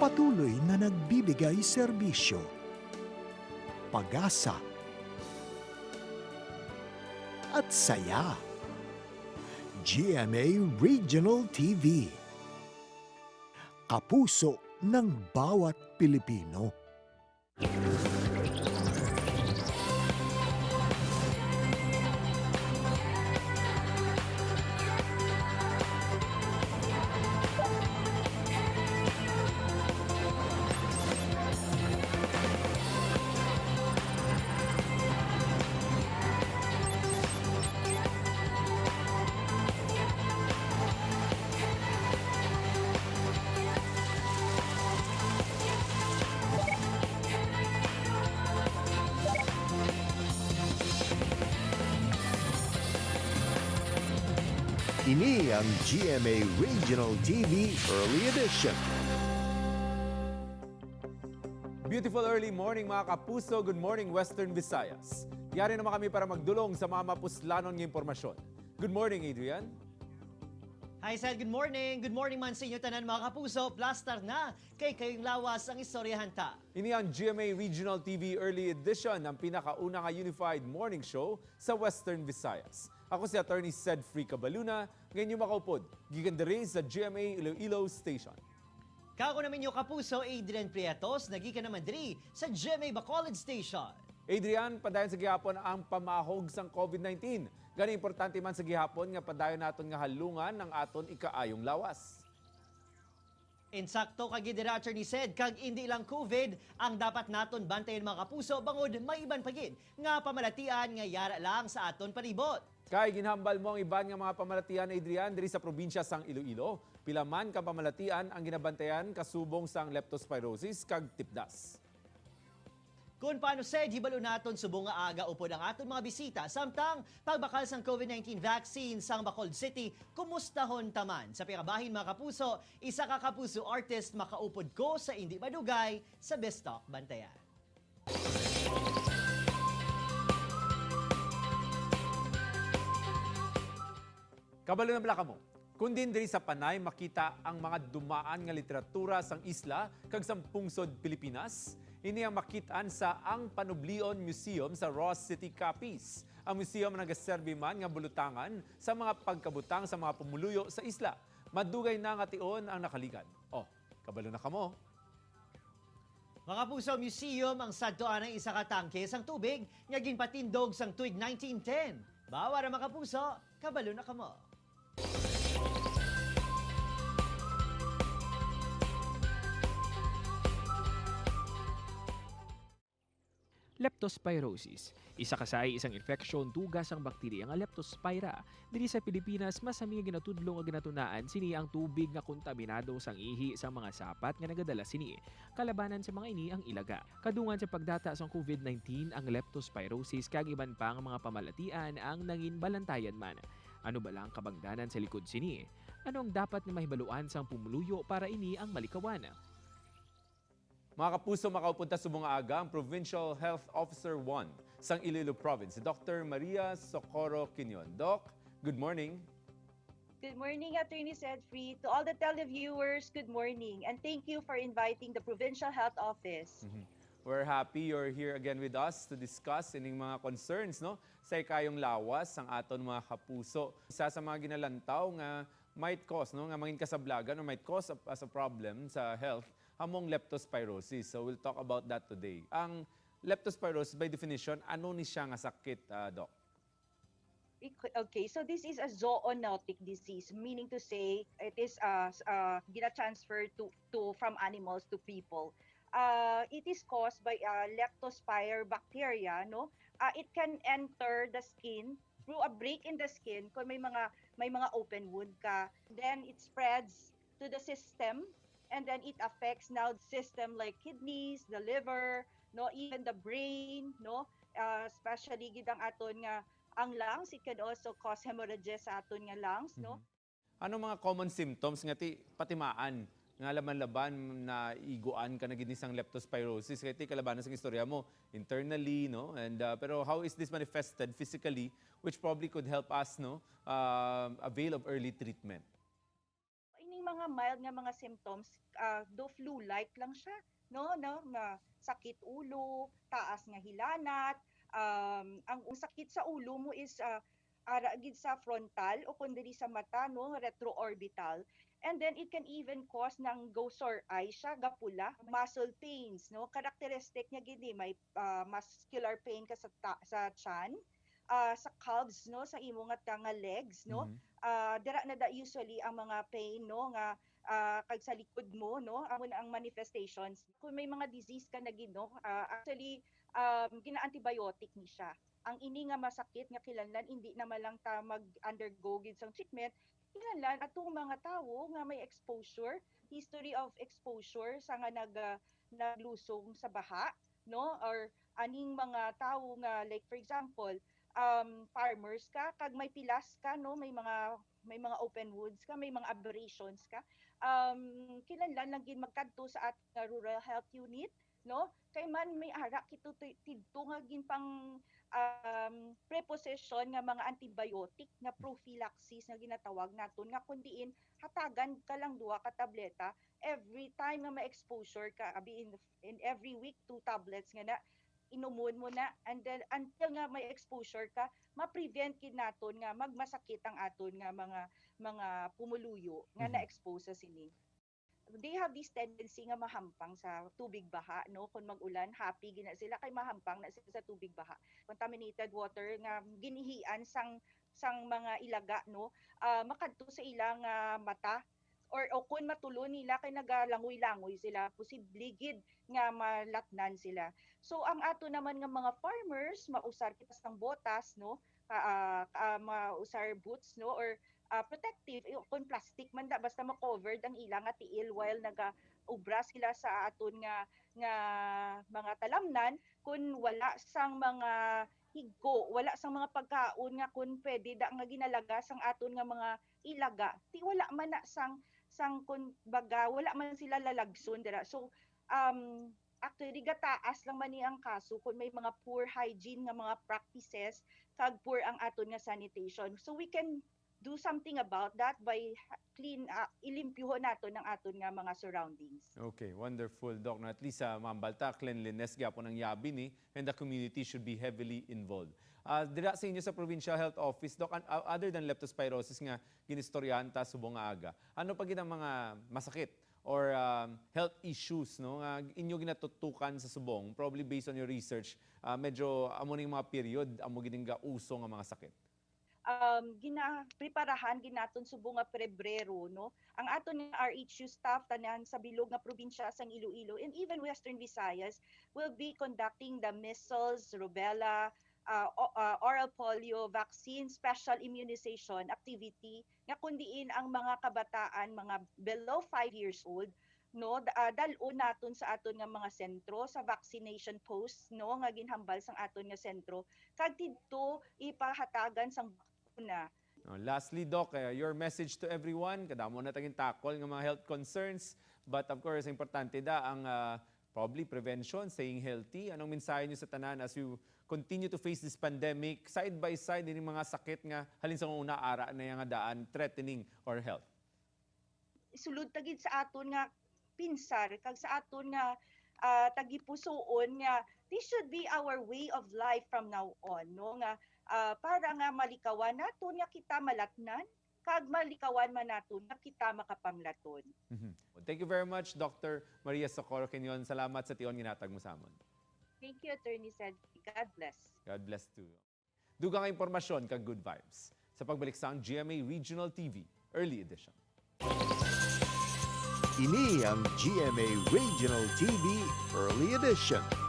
patuloy na nagbibigay serbisyo, pag-asa at saya. GMA Regional TV, kapuso ng bawat Pilipino. Ini ang GMA Regional TV Early Edition. Beautiful early morning mga kapuso. Good morning Western Visayas. Yari naman kami para magdulong sa mga mapuslanon ng impormasyon. Good morning Adrian. Hi Sal, good morning. Good morning man sa inyo tanan mga kapuso. Plastar na kay kayong lawas ang istoryahan ta. Ini ang GMA Regional TV Early Edition, ang pinakauna nga unified morning show sa Western Visayas. Ako si Attorney Cedfrey Cabaluna, ngayon yung makaupod, gikan diri sa GMA Iloilo Station. Kako namin yung kapuso, Adrian Prietos, nagika naman diri sa GMA Bacolod Station. Adrian, padayon sa gihapon ang pamahog sang COVID-19. Gani importante man sa gihapon nga padayon naton nga halungan ng aton ikaayong lawas. Insakto kag gidira Attorney said, kag hindi lang COVID ang dapat naton bantayan mga kapuso, bangod may iban pagid nga pamalatian nga yara lang sa aton palibot. Kay ginhambal mo ang iban nga mga pamalatian Adrian diri sa probinsya sang Iloilo. Pila man ka pamalatian ang ginabantayan kasubong sang leptospirosis kag tipdas. Kung paano said, hibalo naton subong nga aga upod ang aton mga bisita samtang pagbakal sang COVID-19 vaccine sang Bacolod City, kumustahon taman. Sa pikabahin mga kapuso, isa ka kapuso artist makaupod ko sa hindi madugay sa Bestok Bantayan. Kabalo na plaka mo. Kundin diri sa Panay makita ang mga dumaan nga literatura sang isla kag sang pungsod Pilipinas. Ini ang makitaan sa Ang Panublion Museum sa Ross City, Capiz. Ang museum nagaserbi man nga bulutangan sa mga pagkabutang sa mga pumuluyo sa isla. Madugay na nga tion ang nakalikan. Oh, kabalo na kamo. Mga puso, museum ang sadtoan ng isa ka tangke sang tubig nga ginpatindog sang tuig 1910. Bawa ra mga puso, kabalo na kamo. Leptospirosis. Isa kasay isang infeksyon dugas ang bakterya nga Leptospira. Diri sa Pilipinas, masami nga ginatudlong o ginatunaan sini ang tubig nga kontaminado sang ihi sa mga sapat nga nagadala sini. Kalabanan sa mga ini ang ilaga. Kadungan sa pagdata sa COVID-19 ang leptospirosis kag iban pa nga mga pamalatian ang nangin balantayan man. Ano ba lang kabangdanan sa likod sini? Ano ang dapat na mahibaluan sang pumuluyo para ini ang malikawan? Mga kapuso, makaupunta sa mga aga ang Provincial Health Officer 1 sang Iloilo Province, si Dr. Maria Socorro Quinion. Doc, good morning. Good morning, Attorney Cedfrey. To all the televiewers, good morning. And thank you for inviting the Provincial Health Office. We're happy you're here again with us to discuss ining mga concerns no sa ikayong lawas sang aton mga kapuso. Isa sa mga ginalantaw nga might cause no nga mangin kasablagan or might cause as a problem sa health among leptospirosis. So we'll talk about that today. Ang leptospirosis by definition, ano ni siya nga sakit, Doc? Okay, so this is a zoonotic disease, meaning to say it is gina-transfer to from animals to people. It is caused by leptospira bacteria, no? It can enter the skin through a break in the skin kung may mga open wound ka. Then it spreads to the system. And then it affects now the system like kidneys, the liver, no, even the brain, no, especially gid ang aton nga ang lungs. It can also cause hemorrhages sa aton nga lungs, no. Ano mga common symptoms nga patimaan nga laban-laban na iguan ka na gid sang leptospirosis kay kalabanan sa istorya mo internally no and pero how is this manifested physically which probably could help us no avail of early treatment? Ining mga mild nga mga symptoms, do flu-like lang siya, no, na sakit ulo, taas nga hilanat, ang sakit sa ulo mo is ara gid sa frontal o kundi sa mata, no, retroorbital. And then it can even cause ng go sore eye siya, gapula, muscle pains, no, characteristic niya gid may muscular pain ka sa tiyan, sa calves, no, sa imo nga legs, no. Mhm. Dira na da usually ang mga pain, no, nga kag sa likod mo, no, amo na ang manifestations. Kung may mga disease ka na gid, no, actually gina-antibiotic ni siya. Ang ini nga masakit nga kinahanglan hindi naman lang ta mag-undergo gid sang treatment, kinahanglan atong mga tawo nga may exposure, history of exposure sa nga naglusong sa baha, no, or aning mga tawo nga like for example, farmers ka kag may pilas ka, no, may mga open woods ka, may mga aberrations ka, kinahanglan lang gid magkadto sa ating rural health unit, no, kay man may ara kito tidto nga gin pang preposition nga mga antibiotic nga prophylaxis nga ginatawag naton nga kundiin hatagan ka lang duha ka tableta every time nga ma-exposure ka, abi in every week 2 tablets nga na inumon mo na, and then until nga may exposure ka, ma-prevent kid naton nga magmasakit ang aton nga mga pumuluyo nga Mhm. na-expose sa sini. They have this tendency nga mahampang sa tubig baha, no, kung mag-ulan happy gina sila kay mahampang na sila sa tubig baha, contaminated water nga ginihian sang mga ilaga, no, makadto sa ilang mata, o kung matulon nila kay nagalangoy-langoy sila, posible gid nga malatnan sila. So ang ato naman nga mga farmers, mausar kita sang botas, no, mausar boots, no, or protective, kung plastic man da basta ma-covered ang ilang nga tiil while naga-ubra sila sa aton nga mga talamnan, kung wala sang mga higko, wala sang mga pagkaon nga kun pwede da nga ginalaga sang aton nga mga ilaga, ti wala man na sang kun baga wala man sila lalagson dira. So actually gataas lang man ni ang kaso kung may mga poor hygiene nga mga practices kag poor ang aton nga sanitation. So we can do something about that by ilimpyuhon naton ang aton nga mga surroundings. Okay, wonderful, Doc. Na at least sa Mambalta, cleanliness gyapon ang yabi ni, and the community should be heavily involved. Dira sa inyo sa Provincial Health Office, Doc, other than leptospirosis nga ginistoryahan ta subong nga aga, ano pa gid ang mga masakit or health issues, no, nga inyo ginatutukan sa subong, probably based on your research, medyo amo ning mga period amo gid nga uso nga mga sakit? Preparahan ginaton subong nga Pebrero, no, ang aton nga RHU staff tanan sa bilog nga probinsya sang Iloilo and even Western Visayas will be conducting the measles, rubella, oral polio vaccine special immunization activity nga kundiin ang mga kabataan mga below 5 years old, no, dal-on naton sa aton nga mga sentro sa vaccination posts, no, nga ginhambal sang aton nga sentro kag didto ipahatagan sang bakuna. Lastly, Doc, your message to everyone, kadamo na taging tackle ng mga health concerns, but of course, importante da ang probably prevention, staying healthy. Anong mensahe niyo sa tanan as you continue to face this pandemic, side by side din mga sakit nga halin sa una ara na yung daan threatening our health? Sulod tagid sa aton nga pinsar kag sa aton nga tagipusoon nga this should be our way of life from now on, no, nga para nga malikawan naton nga kita malatnan kag malikawan man naton nga kita makapamlaton. Thank you very much, Dr. Maria Socorro Quinion. Salamat sa tion ginatag mo sa amon. Thank you, Attorney Cedric. God bless. God bless too. Dugang impormasyon kag good vibes sa pagbalik sa GMA Regional TV Early Edition. Ini ang GMA Regional TV Early Edition.